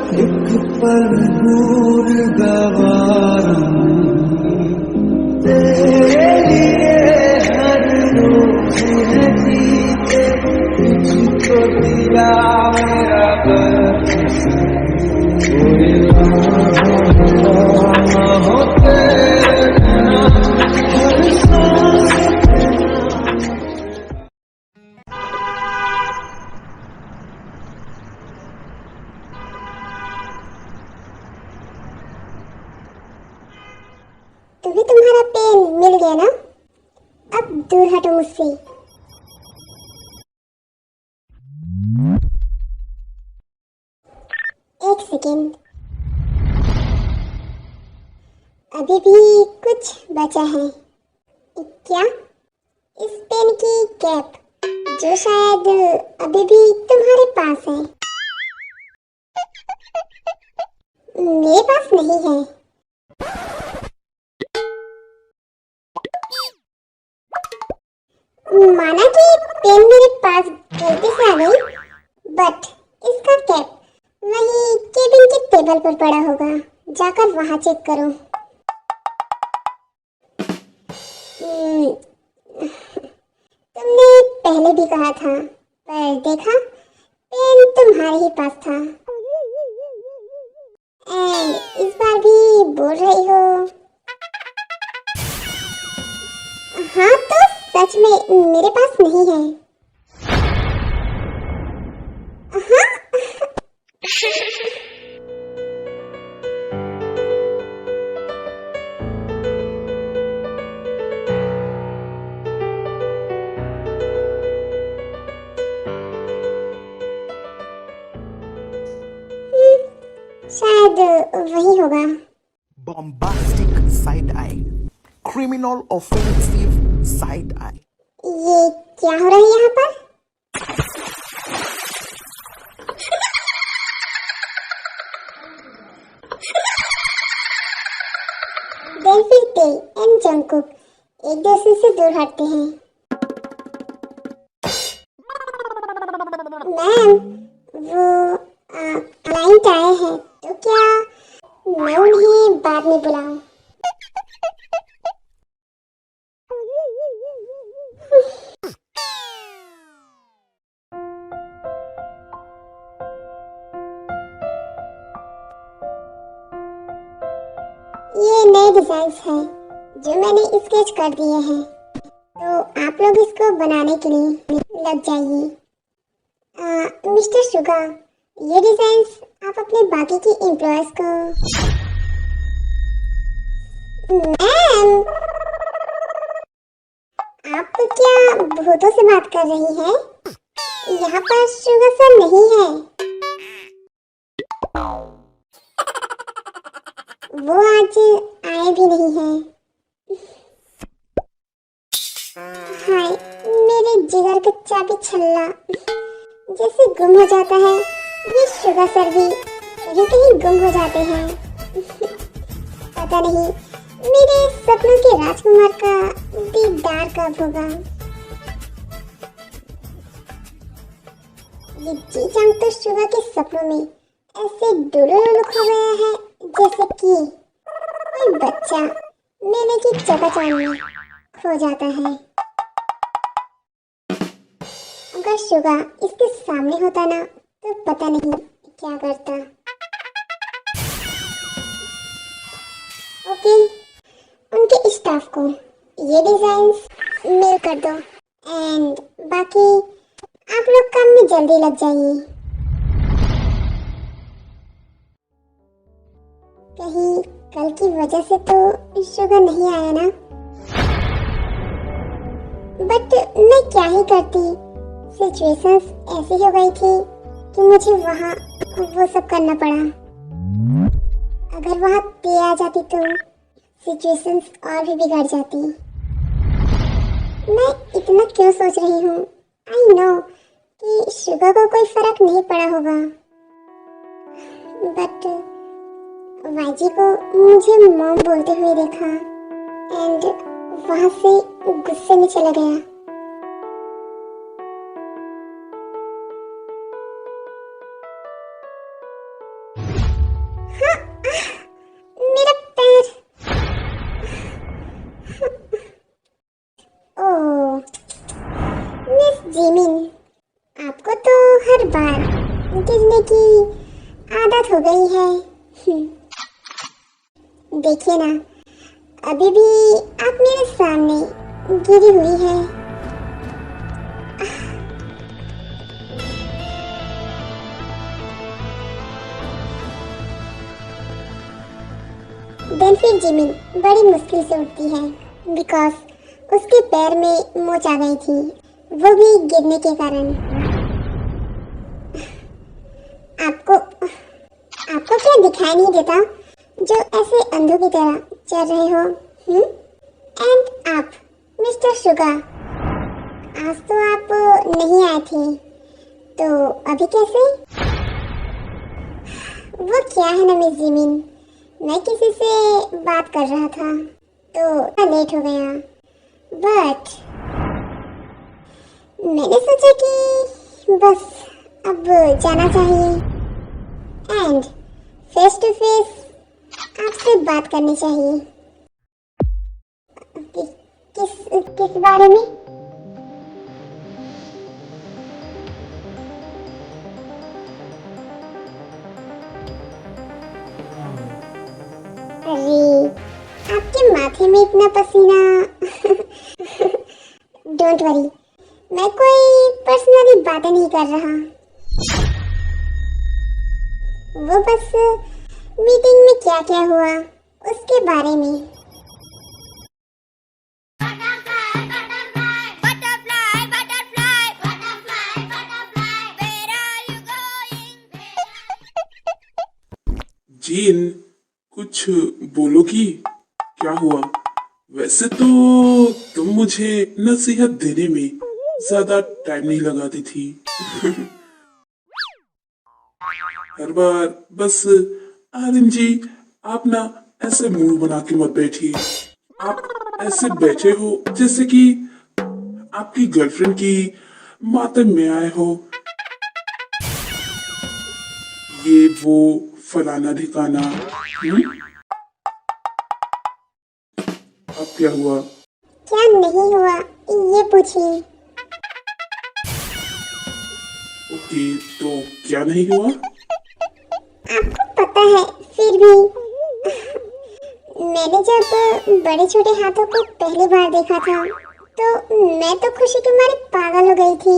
एक पल दूर गवारा तेरे लिए हर रोज है जीते तुझको दिया मेरा बख्श कोई लम्हा हो तेरे बिना हर सांस तुम्हें तुम्हारा पेन मिल गया ना? अब दूर हटो मुझसे। एक सेकेंड, अभी भी कुछ बचा है। क्या? इस पेन की कैप जो शायद अभी भी तुम्हारे पास है, मेरे पास नहीं है। माना कि पेन मेरे पास गलती से आ गई, बट इसका कैप वही केबिन के टेबल पर पड़ा होगा। जाकर वहां चेक करो। तुमने पहले भी कहा था, पर देखा पेन तुम्हारे ही पास था। एंड इस बार भी बोल रही हो। हाँ तो सच में मेरे पास नहीं है। हाँ शायद वही होगा। Bombastic side eye. Criminal offensive side eye. ये क्या हो रहा है यहाँ पर? फिर ते एंड जंगकुक एक दूसरे से दूर हटते हैं। मैम, वो क्लाइंट आए हैं, तो क्या मैं उन्हें बाद में बुलाऊं? ये नए डिजाइन्स हैं जो मैंने स्केच कर दिए हैं, तो आप लोग इसको बनाने के लिए लग जाइए। मिस्टर शुगा, ये डिजाइन्स आप अपने बाकी के एम्प्लॉयज को। मैम, आप क्या भूतों से बात कर रही हैं? यहाँ पर शुगर सर नहीं है। वो आज आए भी नहीं हैं। हाय, मेरे जिगर का चाबी छल्ला जैसे गुम हो जाता है, ये शुगर सर भी कहीं कहीं गुम हो जाते हैं। पता नहीं मेरे सपनों के राजकुमार का दीदार कब होगा। ये जीजांग तो शुगर के सपनों में ऐसे डुलुलुलु खो गया है जैसे कि कोई बच्चा मेले की चकाचौंध में खो जाता है। अगर शुगा इसके सामने होता ना, तो पता नहीं क्या करता। ओके, उनके स्टाफ को ये डिजाइन्स मेल कर दो एंड बाकी आप लोग काम में जल्दी लग जाइए। कहीं कल की वजह से तो शुगर नहीं आया ना? बट मैं क्या ही करती, सिचुएशंस ऐसी हो गई थी कि मुझे वहाँ वो सब करना पड़ा। अगर वहाँ ते आ जाती तो सिचुएशंस और भी बिगड़ जाती। मैं इतना क्यों सोच रही हूँ? आई नो कि शुगर को कोई फर्क नहीं पड़ा होगा, बट वाईजी को मुझे मॉम बोलते हुए देखा एंड वहां से गुस्से में चला गया। जिमिन, आपको तो हर बार गिरने की आदत हो गई है। देखिए ना, अभी भी आप मेरे सामने गिरी हुई है। देन फिर जिमिन बड़ी मुश्किल से उठती है बिकॉज उसके पैर में मोच आ गई थी, वो भी गिरने के कारण। आपको आपको क्या दिखाई नहीं देता जो ऐसे अंधों की तरह चल रहे हो? एंड आप मिस्टर शुगर, आज तो आप नहीं आए थे, तो अभी कैसे? वो क्या है ना मिस जिमिन, मैं किसी से बात कर रहा था तो लेट हो गया, बट मैंने सोचा कि बस अब जाना चाहिए एंड फेस टू फेस आपसे बात करनी चाहिए। किस बारे में? अरे, आपके माथे में इतना पसीना। डोंट वरी, मैं कोई पर्सनली बातें नहीं कर रहा, वो बस मीटिंग में क्या क्या हुआ उसके बारे में। जीन, कुछ बोलोगी? क्या हुआ? वैसे तो तुम मुझे नसीहत देने में ज्यादा टाइम नहीं लगाती थी। हर बार बस आर्यन जी, आप ना ऐसे मुंह बना के मत बैठिए। आप ऐसे बैठे हो जैसे कि आपकी गर्लफ्रेंड की मातम में आए हो। ये वो फलाना ढिकाना। अब क्या हुआ? क्या नहीं हुआ ये पूछिए। ओके, तो क्या नहीं हुआ? आपको पता है, फिर भी मैंने जब बड़े छोटे हाथों को पहली बार देखा था तो मैं तो खुशी के मारे पागल हो गई थी।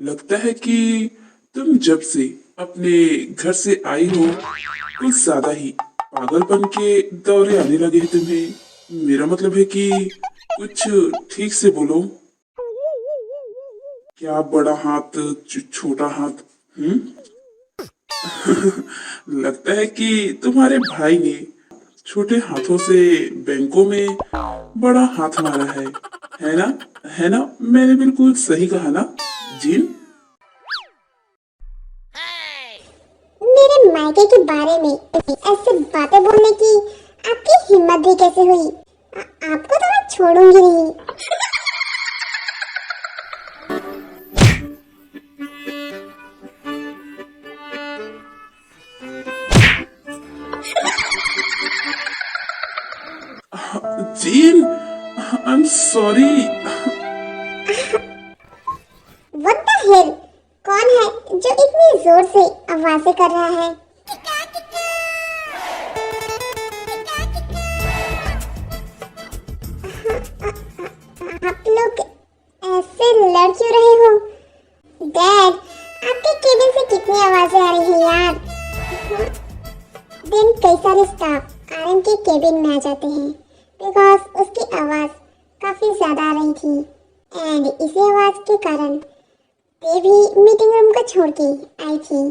लगता है कि तुम जब से अपने घर से आई हो कुछ ज्यादा ही पागलपन के दौरे आने लगे हैं तुम्हें। मेरा मतलब है कि कुछ ठीक से बोलो। क्या बड़ा हाथ छोटा हाथ? लगता है कि तुम्हारे भाई ने छोटे हाथों से बैंकों में बड़ा हाथ मारा है ना? है ना? मैंने बिल्कुल सही कहा ना जीन? मेरे मायके के बारे में ऐसे बातें बोलने की आपकी हिम्मत भी कैसे हुई? आपको तो मैं छोड़ूंगी नहीं। Gene, I am sorry. What the hell? कौन है जो इतनी जोर से आवाजें कर रहा है? आप लोग ऐसे लड़ क्यों रहे हो? डैड, आपके केबिन से कितनी आवाजें आ रही हैं यार? दिन कई सारे स्टाफ आरएम के केबिन में आ जाते हैं बिकॉज उसकी आवाज काफी ज्यादा आ रही थी एंड इसी आवाज के कारण ये भी मीटिंग रूम को छोड़ के आई थी।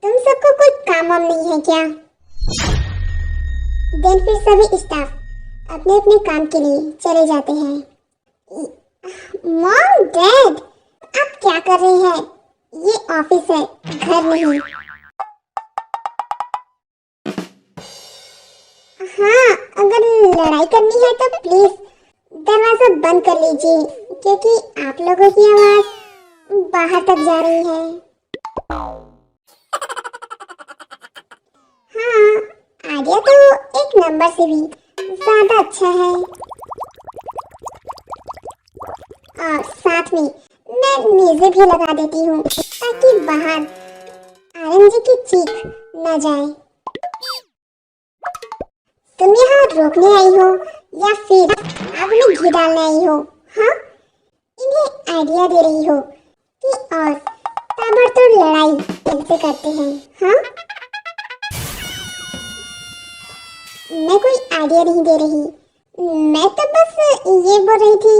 तुम सबको कोई काम वाम नहीं है क्या? देन फिर सभी स्टाफ अपने अपने काम के लिए चले जाते हैं। मॉम, डैड, आप क्या कर रहे हैं? ये ऑफिस है, घर नहीं। हाँ, अगर लड़ाई करनी है तो प्लीज दरवाजा बंद कर लीजिए क्योंकि आप लोगों की आवाज बाहर तक जा रही है। हाँ, आइडिया तो एक नंबर से भी ज्यादा अच्छा है। और साथ में मैं म्यूजिक भी लगा देती हूँ ताकि बाहर आर्यन जी की चीख न जाए। तुम यहाँ रोकने आई हो या फिर आग में घी डालने आई हो? हाँ, इन्हें आइडिया दे रही हो कि और ताबड़तोड़ लड़ाई कैसे करते हैं? हाँ, मैं कोई आइडिया नहीं दे रही, मैं तो बस ये बोल रही थी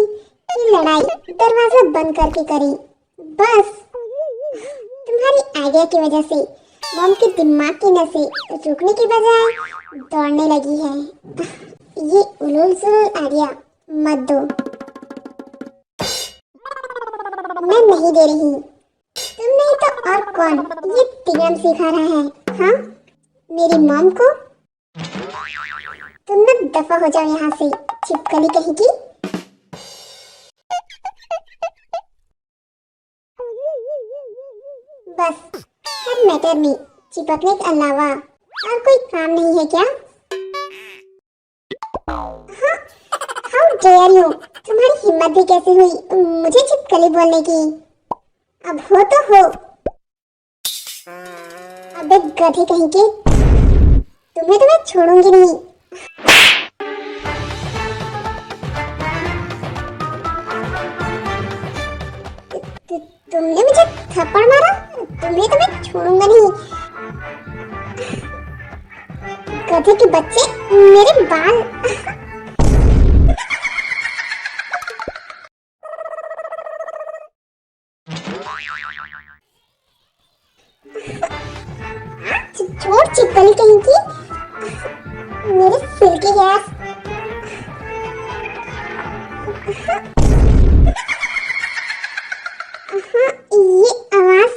कि लड़ाई दरवाजा बंद करके करें। बस तुम्हारी आइडिया की वजह से मॉम के दिमाग की नसें रुकने की बजाय दौड़ने लगी है। ये उलूल सुलूल आइडिया मत दो, मैं नहीं दे रही। तुम नहीं तो और कौन ये तिगड़म सिखा रहा है? हाँ, मेरी मॉम को? तुम ना दफा हो जाओ यहाँ से, छिपकली कहीं की। बस हर मैटर में चिपकने के अलावा और कोई काम नहीं है क्या? हाँ, हाउ डेयर यू, तुम्हारी हिम्मत भी कैसे हुई मुझे छिपकली बोलने की? अब हो तो हो। अबे गधे कहीं के, तुम्हें तो मैं छोड़ूंगी नहीं। तुमने मुझे थप्पड़ मारा, तुम्हें तो मैं छोड़ूंगा नहीं। गधे के बच्चे, मेरे बाल। छोड़ चिपकली कहीं की, मेरे सिल्की गैस। ये आवाज,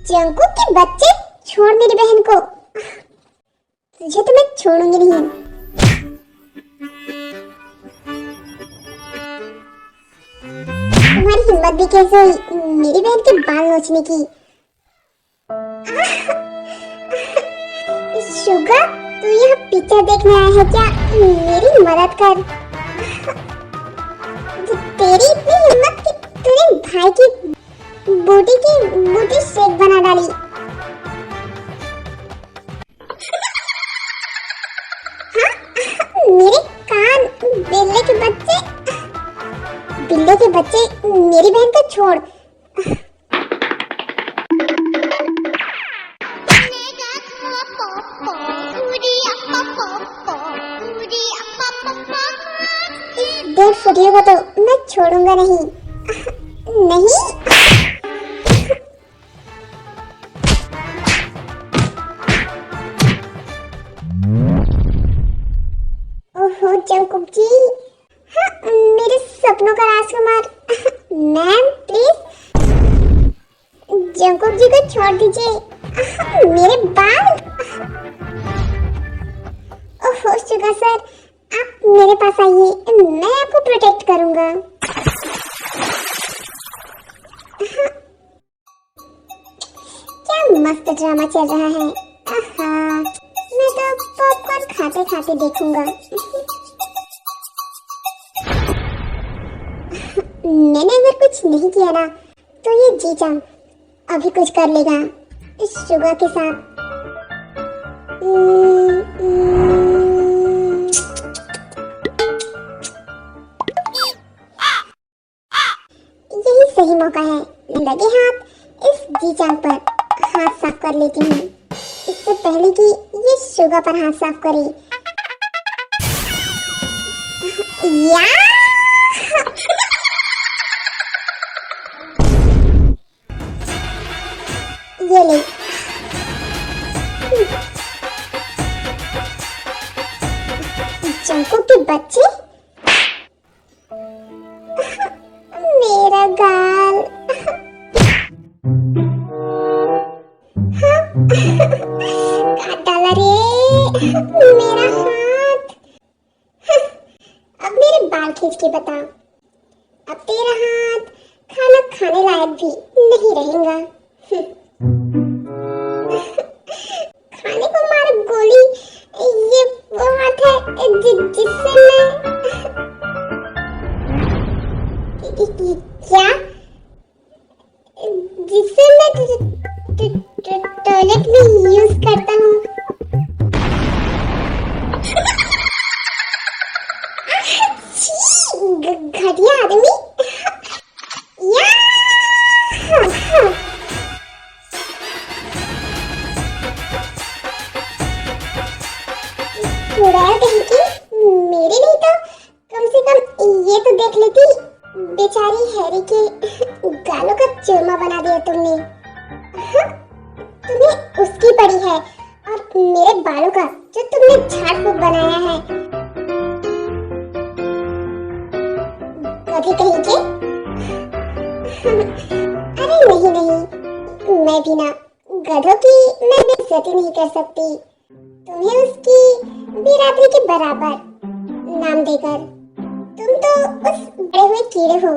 जंकू के बच्चे, छोड़ मेरी बहन को, तुझे तो मैं छोड़ूंगी नहीं। तुम्हारी हिम्मत भी कैसे हुई मेरी बहन के बाल नोचने की? शुगर, तू यहाँ पिक्चर देखने आया है क्या? मेरी मदद कर। तेरी इतनी हिम्मत कि तूने भाई की बूटी शेक बना डाली। हाँ, मेरे कान, बिल्ले के बच्चे, मेरी बहन को छोड़। डेढ़ फुटियों को तो मैं छोड़ूंगा नहीं। नहीं, ओहो जंकुक जी, हाँ, मेरे सपनों का राजकुमार। मैम प्लीज जंकुक जी को छोड़ दीजिए। मेरे बाल। ओहो शुगर सर, आप मेरे पास आइए, मैं आपको प्रोटेक्ट करूंगा। क्या मस्त ड्रामा चल रहा है। आहा, मैं तो पॉपकॉर्न खाते खाते देखूंगा। मैंने अगर कुछ नहीं किया ना तो ये जीजा अभी कुछ कर लेगा इस शुगर के साथ। यही सही मौका है, लगे हाथ इस जीजान पर हाथ साफ कर लेती हूँ इससे पहले कि ये शुगर पर हाथ साफ करे। या ये ले, जंकू के बच्चे, मेरा गाल। काट डाला रे मेरा हाथ। अब मेरे बाल खींच के बता, अब तेरा हाथ लायक भी नहीं रहेगा। खाने को मार गोली, ये वो हाथ है जिससे मैं क्या, जिससे मैं टॉयलेट में यूज करता हूँ। घटिया आदमी। या चुड़ैल कहीं की, मेरे नहीं तो कम से कम ये तो देख लेती। बेचारी हैरी के गालों का चूरमा बना दिया तुमने। तुम्हें उसकी पड़ी है और मेरे बालों का जो तुमने झाड़ फूक बनाया है। कभी कहीं के अरे नहीं नहीं, मैं भी ना गधों की मैं बेइज्जती नहीं कर सकती। तुम्हें उसकी बिरादरी के बराबर नाम देकर, तुम तो उस बड़े हुए कीड़े हो।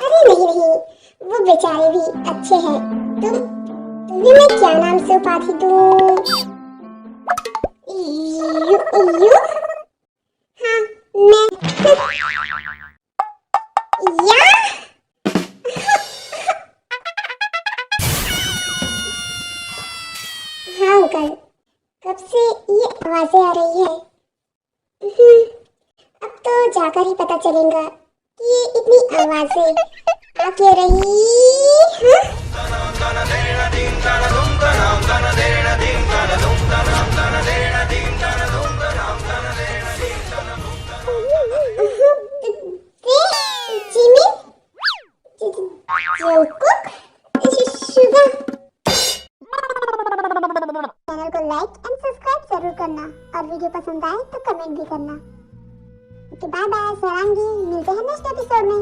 अरे नहीं नहीं, वो बेचारे भी अच्छे हैं। तुम्हें मैं क्या नाम से उपाधि दूं? यू हाँ, मैं या हाँ अंकल, कब से ये आवाजें आ रही है? अब तो जाकर ही पता चलेगा कि ये इतनी आवाजें आ क्यों रही। चैनल को लाइक एंड सब्सक्राइब जरूर करना और वीडियो पसंद आए तो कमेंट भी करना। बाय बाय, सरांगी, मिलते हैं नेक्स्ट एपिसोड में।